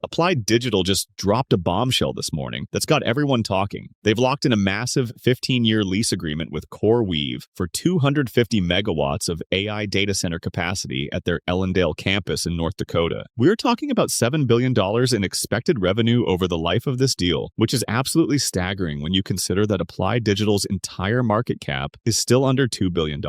Applied Digital just dropped a bombshell this morning that's got everyone talking. They've locked in a massive 15-year lease agreement with CoreWeave for 250 megawatts of AI data center capacity at their Ellendale campus in North Dakota. We're talking about $7 billion in expected revenue over the life of this deal, which is absolutely staggering when you consider that Applied Digital's entire market cap is still under $2 billion.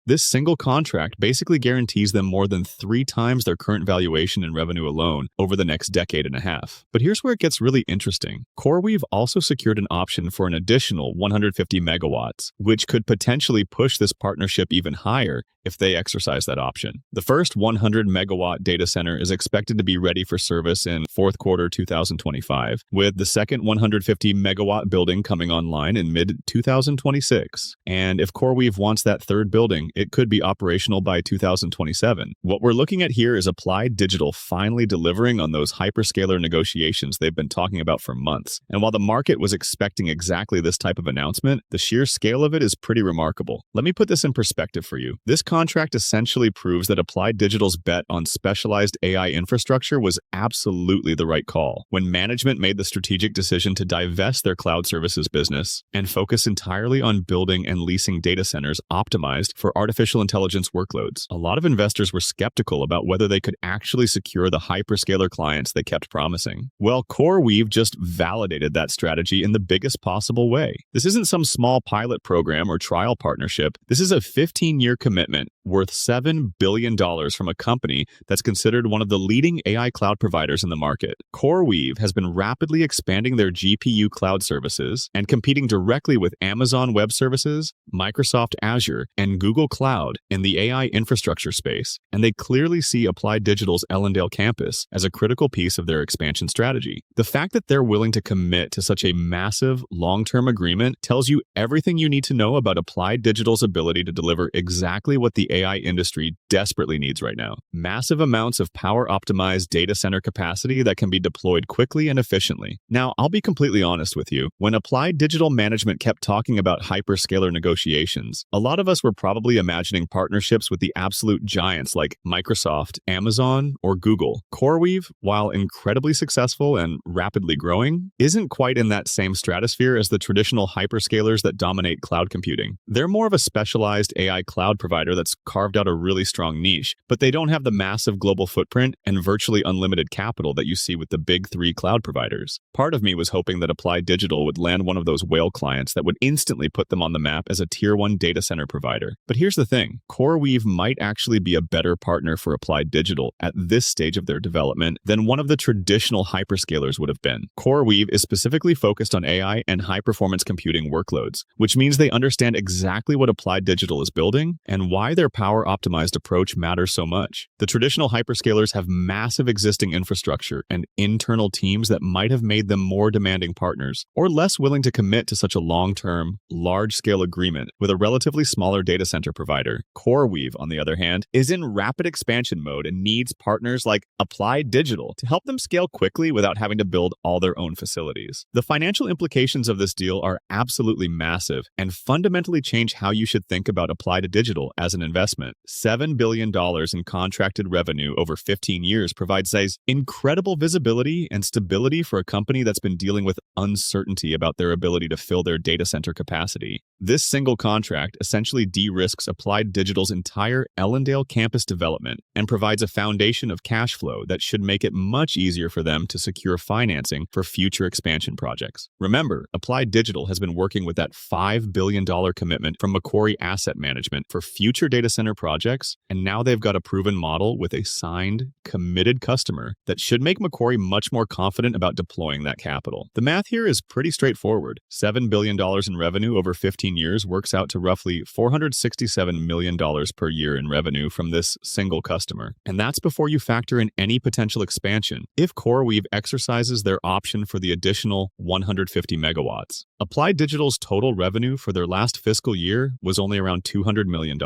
This single contract basically guarantees them more than 3 times their current valuation in revenue alone over the next decade and a half. But here's where it gets really interesting. CoreWeave also secured an option for an additional 150 megawatts, which could potentially push this partnership even higher if they exercise that option. The first 100 megawatt data center is expected to be ready for service in fourth quarter 2025, with the second 150 megawatt building coming online in mid-2026. And if CoreWeave wants that third building, it could be operational by 2027. What we're looking at here is Applied Digital finally delivering on those hyperscaler negotiations they've been talking about for months. And while the market was expecting exactly this type of announcement, the sheer scale of it is pretty remarkable. Let me put this in perspective for you. This contract essentially proves that Applied Digital's bet on specialized AI infrastructure was absolutely the right call when management made the strategic decision to divest their cloud services business and focus entirely on building and leasing data centers optimized for artificial intelligence workloads. A lot of investors were skeptical about whether they could actually secure the hyperscaler clients they kept promising. Well, CoreWeave just validated that strategy in the biggest possible way. This isn't some small pilot program or trial partnership. This is a 15-year commitment worth $7 billion from a company that's considered one of the leading AI cloud providers in the market. CoreWeave has been rapidly expanding their GPU cloud services and competing directly with Amazon Web Services, Microsoft Azure, and Google Cloud in the AI infrastructure space, and they clearly see Applied Digital's Ellendale campus as a critical piece of their expansion strategy. The fact that they're willing to commit to such a massive, long-term agreement tells you everything you need to know about Applied Digital's ability to deliver exactly what the AI industry desperately needs right now. Massive amounts of power-optimized data center capacity that can be deployed quickly and efficiently. Now, I'll be completely honest with you. When Applied Digital management kept talking about hyperscaler negotiations, a lot of us were probably imagining partnerships with the absolute giants like Microsoft, Amazon, or Google. CoreWeave, while incredibly successful and rapidly growing, isn't quite in that same stratosphere as the traditional hyperscalers that dominate cloud computing. They're more of a specialized AI cloud provider that's carved out a really strong niche, but they don't have the massive global footprint and virtually unlimited capital that you see with the big 3 cloud providers. Part of me was hoping that Applied Digital would land one of those whale clients that would instantly put them on the map as a tier 1 data center provider. But here's the thing, CoreWeave might actually be a better partner for Applied Digital at this stage of their development than one of the traditional hyperscalers would have been. CoreWeave is specifically focused on AI and high-performance computing workloads, which means they understand exactly what Applied Digital is building and why their power-optimized approach matters so much. The traditional hyperscalers have massive existing infrastructure and internal teams that might have made them more demanding partners or less willing to commit to such a long-term, large-scale agreement with a relatively smaller data center provider. CoreWeave, on the other hand, is in rapid expansion mode and needs partners like Applied Digital to help them scale quickly without having to build all their own facilities. The financial implications of this deal are absolutely massive and fundamentally change how you should think about Applied Digital as an investment. $7 billion in contracted revenue over 15 years provides incredible visibility and stability for a company that's been dealing with uncertainty about their ability to fill their data center capacity. This single contract essentially de-risks Applied Digital's entire Ellendale campus development and provides a foundation of cash flow that should make it much easier for them to secure financing for future expansion projects. Remember, Applied Digital has been working with that $5 billion commitment from Macquarie Asset Management for future data center projects, and now they've got a proven model with a signed, committed customer that should make Macquarie much more confident about deploying that capital. The math here is pretty straightforward. $7 billion in revenue over 15 years works out to roughly $467 million per year in revenue from this single customer. And that's before you factor in any potential expansion if CoreWeave exercises their option for the additional 150 megawatts. Applied Digital's total revenue for their last fiscal year was only around $200 million.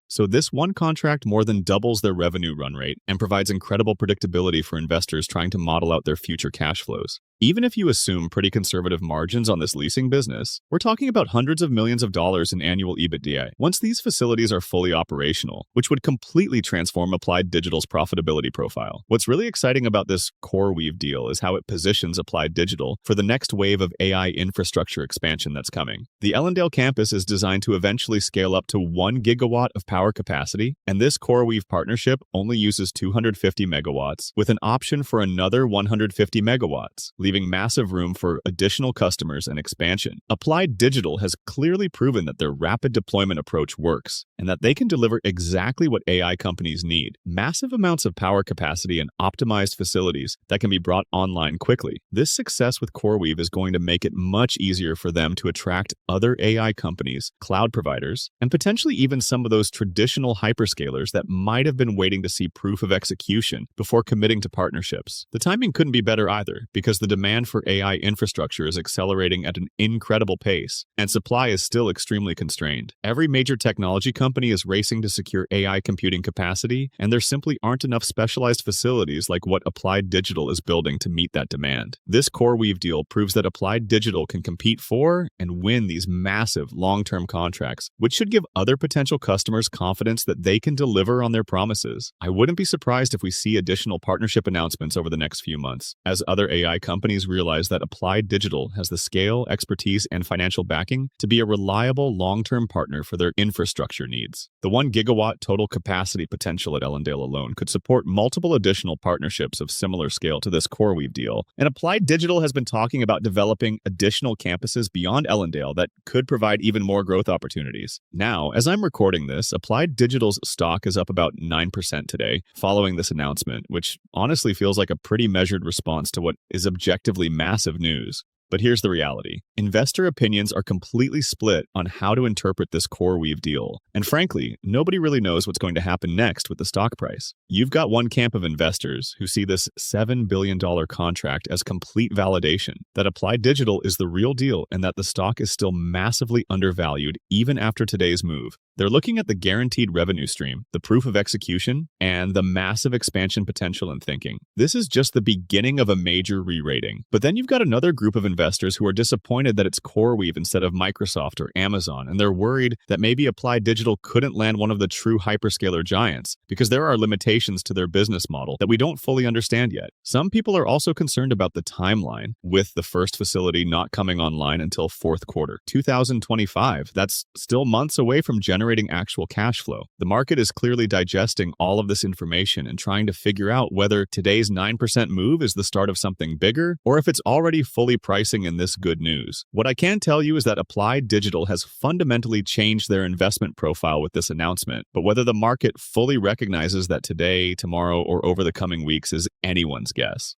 So this one contract more than doubles their revenue run rate and provides incredible predictability for investors trying to model out their future cash flows. Even if you assume pretty conservative margins on this leasing business, we're talking about hundreds of millions of dollars in annual EBITDA once these facilities are fully operational, which would completely transform Applied Digital's profitability profile. What's really exciting about this CoreWeave deal is how it positions Applied Digital for the next wave of AI infrastructure expansion that's coming. The Ellendale campus is designed to eventually scale up to 1 gigawatt of power capacity, and this CoreWeave partnership only uses 250 megawatts, with an option for another 150 megawatts, leaving massive room for additional customers and expansion. Applied Digital has clearly proven that their rapid deployment approach works, and that they can deliver exactly what AI companies need: massive amounts of power capacity and optimized facilities that can be brought online quickly. This success with CoreWeave is going to make it much easier for them to attract other AI companies, cloud providers, and potentially even some of those traditional hyperscalers that might have been waiting to see proof of execution before committing to partnerships. The timing couldn't be better either, because the demand for AI infrastructure is accelerating at an incredible pace, and supply is still extremely constrained. Every major technology company is racing to secure AI computing capacity, and there simply aren't enough specialized facilities like what Applied Digital is building to meet that demand. This CoreWeave deal proves that Applied Digital can compete for and win these massive long-term contracts, which should give other potential customers confidence that they can deliver on their promises. I wouldn't be surprised if we see additional partnership announcements over the next few months, as other AI companies realize that Applied Digital has the scale, expertise, and financial backing to be a reliable long-term partner for their infrastructure needs. The 1 gigawatt total capacity potential at Ellendale alone could support multiple additional partnerships of similar scale to this CoreWeave deal, and Applied Digital has been talking about developing additional campuses beyond Ellendale that could provide even more growth opportunities. Now, as I'm recording this, Applied Digital's stock is up about 9% today, following this announcement, which honestly feels like a pretty measured response to what is objectively massive news. But here's the reality. Investor opinions are completely split on how to interpret this CoreWeave deal. And frankly, nobody really knows what's going to happen next with the stock price. You've got one camp of investors who see this $7 billion contract as complete validation that Applied Digital is the real deal and that the stock is still massively undervalued even after today's move. They're looking at the guaranteed revenue stream, the proof of execution, and the massive expansion potential and thinking. This is just the beginning of a major re-rating. But then you've got another group of investors who are disappointed that it's CoreWeave instead of Microsoft or Amazon, and they're worried that maybe Applied Digital couldn't land one of the true hyperscaler giants because there are limitations to their business model that we don't fully understand yet. Some people are also concerned about the timeline, with the first facility not coming online until fourth quarter 2025. That's still months away from generating actual cash flow. The market is clearly digesting all of this information and trying to figure out whether today's 9% move is the start of something bigger, or if it's already fully pricing in this good news. What I can tell you is that Applied Digital has fundamentally changed their investment profile with this announcement, but whether the market fully recognizes that today, tomorrow, or over the coming weeks is anyone's guess.